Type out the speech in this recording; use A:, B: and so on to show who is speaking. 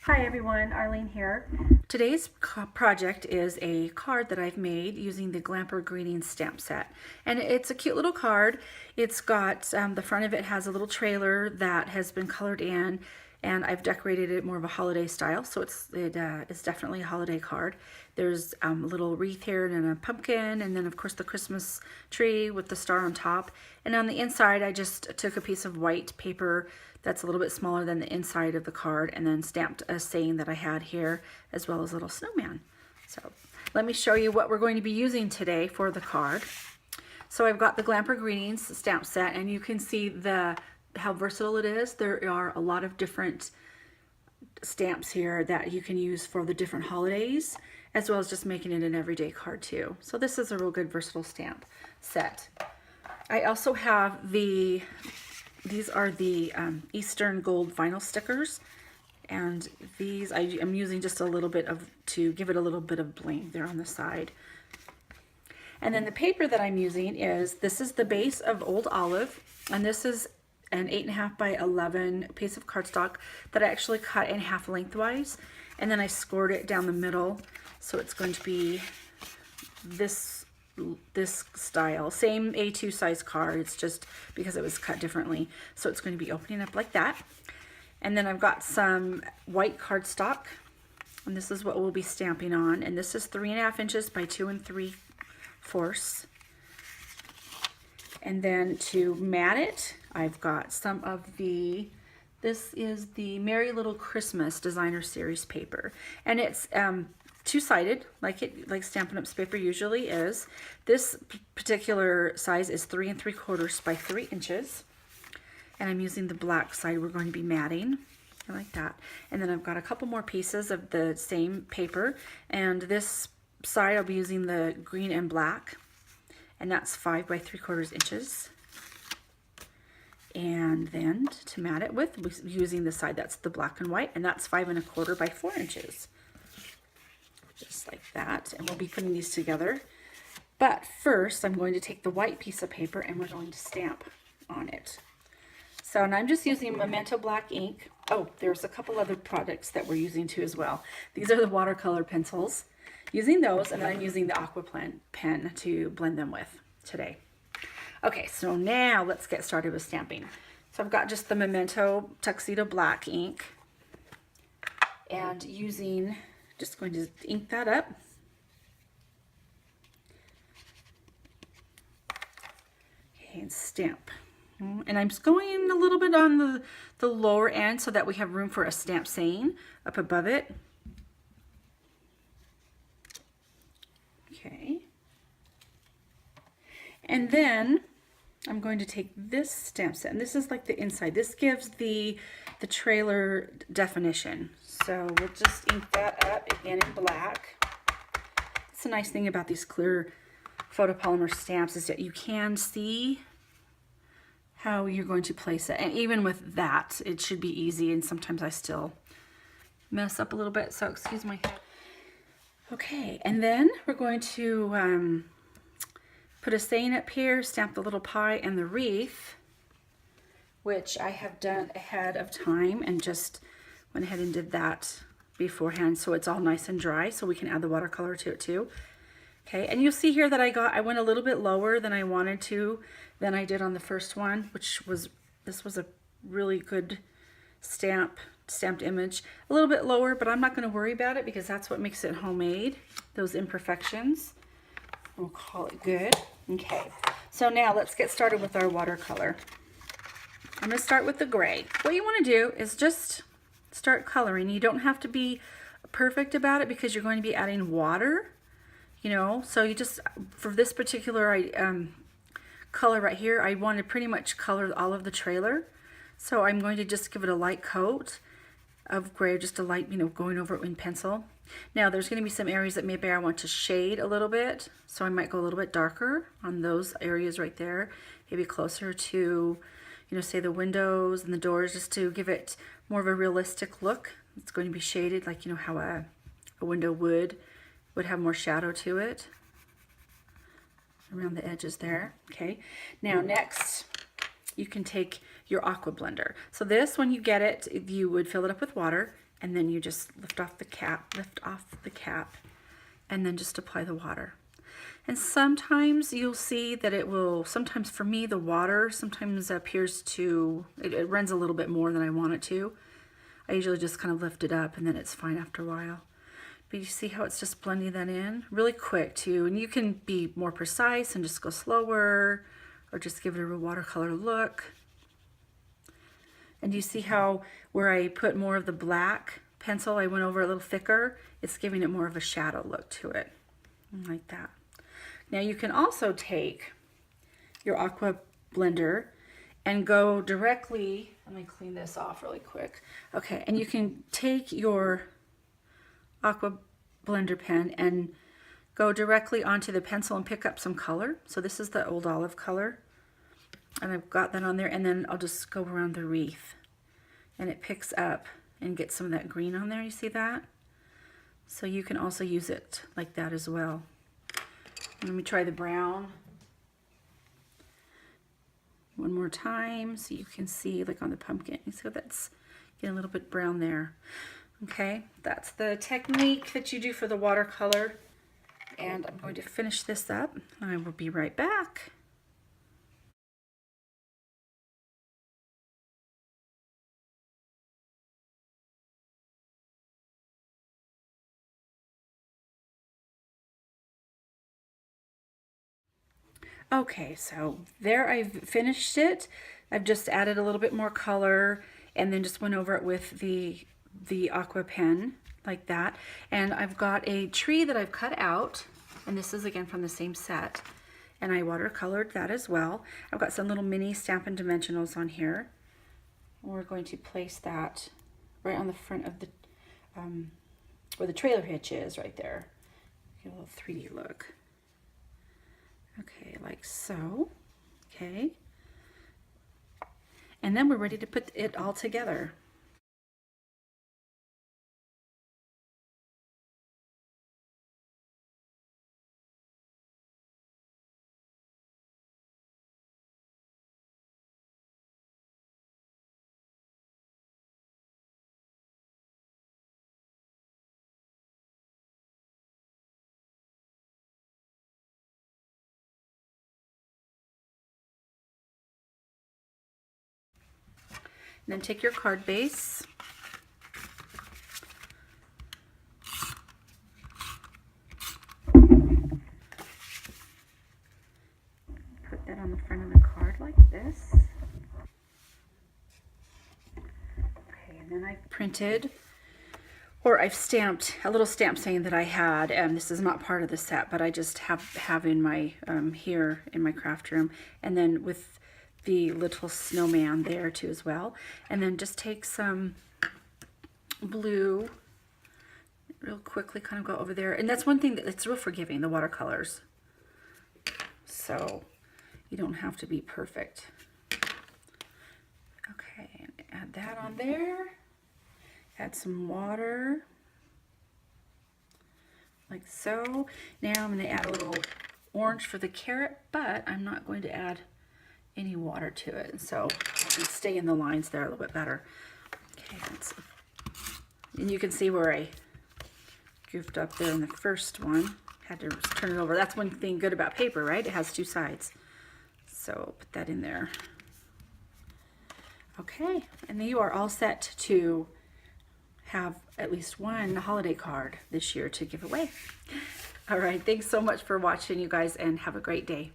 A: Hi everyone, Arlene here. Today's project is a card that I've made using the Glamper Greetings stamp set. And it's a cute little card. It's got, the front of it has a little trailer that has been colored in, and I've decorated it more of a holiday style, so it's definitely a holiday card. There's a little wreath here and a pumpkin, and then of course the Christmas tree with the star on top. And on the inside I just took a piece of white paper that's a little bit smaller than the inside of the card and then stamped a saying that I had here, as well as a little snowman. So let me show you what we're going to be using today for the card. So I've got the Glamper Greetings stamp set, and you can see how versatile it is. There are a lot of different stamps here that you can use for the different holidays, as well as just making it an everyday card too. So this is a real good versatile stamp set. I also have these are the Eastern Gold vinyl stickers, and these I'm using just a little bit to give it a little bit of bling there on the side. And then the paper that I'm using this is the base of Old Olive, and this is an 8.5 by 11 piece of cardstock that I actually cut in half lengthwise, and then I scored it down the middle, so it's going to be this style, same A2 size card, it's just because it was cut differently, so it's going to be opening up like that. And then I've got some white cardstock, and this is what we'll be stamping on, and this is 3.5 inches by 2 3/4. And then to mat it, I've got some of this is the Merry Little Christmas Designer Series paper, and it's two-sided, like Stampin' Up's paper usually is. This particular size is 3 3/4 by 3 inches, and I'm using the black side we're going to be matting, like that. And then I've got a couple more pieces of the same paper, and this side I'll be using the green and black, and that's 5 by 3/4 inches. And then to mat it with, using the side that's the black and white, and that's 5 1/4 by 4 inches. Just like that, and we'll be putting these together. But first I'm going to take the white piece of paper and we're going to stamp on it. So, and I'm just using Memento black ink. Oh, there's a couple other products that we're using too as well. These are the watercolor pencils. Using those, and then I'm using the aqua pen to blend them with today. Okay, so now let's get started with stamping. So I've got just the Memento Tuxedo black ink, and just going to ink that up. Okay, and stamp. And I'm just going a little bit on the lower end so that we have room for a stamp saying up above it. Okay. And then I'm going to take this stamp set, and this is like the inside. This gives the trailer definition. So we'll just ink that up again in black. That's the nice thing about these clear photopolymer stamps, is that you can see how you're going to place it. And even with that, it should be easy, and sometimes I still mess up a little bit, so excuse my head. Okay, and then we're going to put a saying up here, stamp the little pie and the wreath, which I have done ahead of time and just went ahead and did that beforehand, so it's all nice and dry, so we can add the watercolor to it too. Okay, and you'll see here that I went a little bit lower than I wanted to, than I did on the first one, this was a really good stamped image. A little bit lower, but I'm not going to worry about it because that's what makes it homemade, those imperfections. We'll call it good. Okay, so now let's get started with our watercolor. I'm going to start with the gray. What you want to do is just start coloring. You don't have to be perfect about it because you're going to be adding water, you know. So you just, for this particular color right here, I want to pretty much color all of the trailer. So I'm going to just give it a light coat of gray, just a light, you know, going over it in pencil. Now there's going to be some areas that maybe I want to shade a little bit, so I might go a little bit darker on those areas right there, maybe closer to, you know, say the windows and the doors, just to give it more of a realistic look. It's going to be shaded like, you know, how a window would have more shadow to it around the edges there. Okay, now next you can take your aqua blender. So this, when you get it, you would fill it up with water, and then you just lift off the cap, and then just apply the water. And sometimes you'll see that it will, sometimes for me, the water sometimes appears to, it runs a little bit more than I want it to. I usually just kind of lift it up and then it's fine after a while. But you see how it's just blending that in really quick too. And you can be more precise and just go slower or just give it a real watercolor look. And you see how where I put more of the black pencil, I went over a little thicker, it's giving it more of a shadow look to it, like that. Now you can also take your aqua blender and go directly, let me clean this off really quick. Okay, and you can take your aqua blender pen and go directly onto the pencil and pick up some color. So this is the Old Olive color. And I've got that on there, and then I'll just go around the wreath. And it picks up and gets some of that green on there, you see that? So you can also use it like that as well. Let me try the brown one more time so you can see, like on the pumpkin. So that's getting a little bit brown there. Okay, that's the technique that you do for the watercolor. And I'm going to finish this up. I will be right back. Okay, so there I've finished it. I've just added a little bit more color and then just went over it with the aqua pen like that. And I've got a tree that I've cut out, and this is again from the same set. And I watercolored that as well. I've got some little mini Stampin' Dimensionals on here. We're going to place that right on the front of the, where the trailer hitch is, right there. Get a little 3D look. Okay, like so. Okay. And then we're ready to put it all together. And then take your card base, put that on the front of the card like this. Okay, and then I printed, or I've stamped a little stamp saying that I had, and this is not part of the set, but I just have in my, here in my craft room, and then with the little snowman there too as well. And then just take some blue, real quickly kind of go over there. And that's one thing that it's real forgiving, the watercolors. So you don't have to be perfect. Okay, add that on there. Add some water, like so. Now I'm going to add a little orange for the carrot, but I'm not going to add any water to it, so stay in the lines there a little bit better. Okay, and you can see where I goofed up there in the first one. Had to turn it over. That's one thing good about paper, right? It has two sides. So put that in there. Okay, and then you are all set to have at least one holiday card this year to give away. All right, thanks so much for watching, you guys, and have a great day.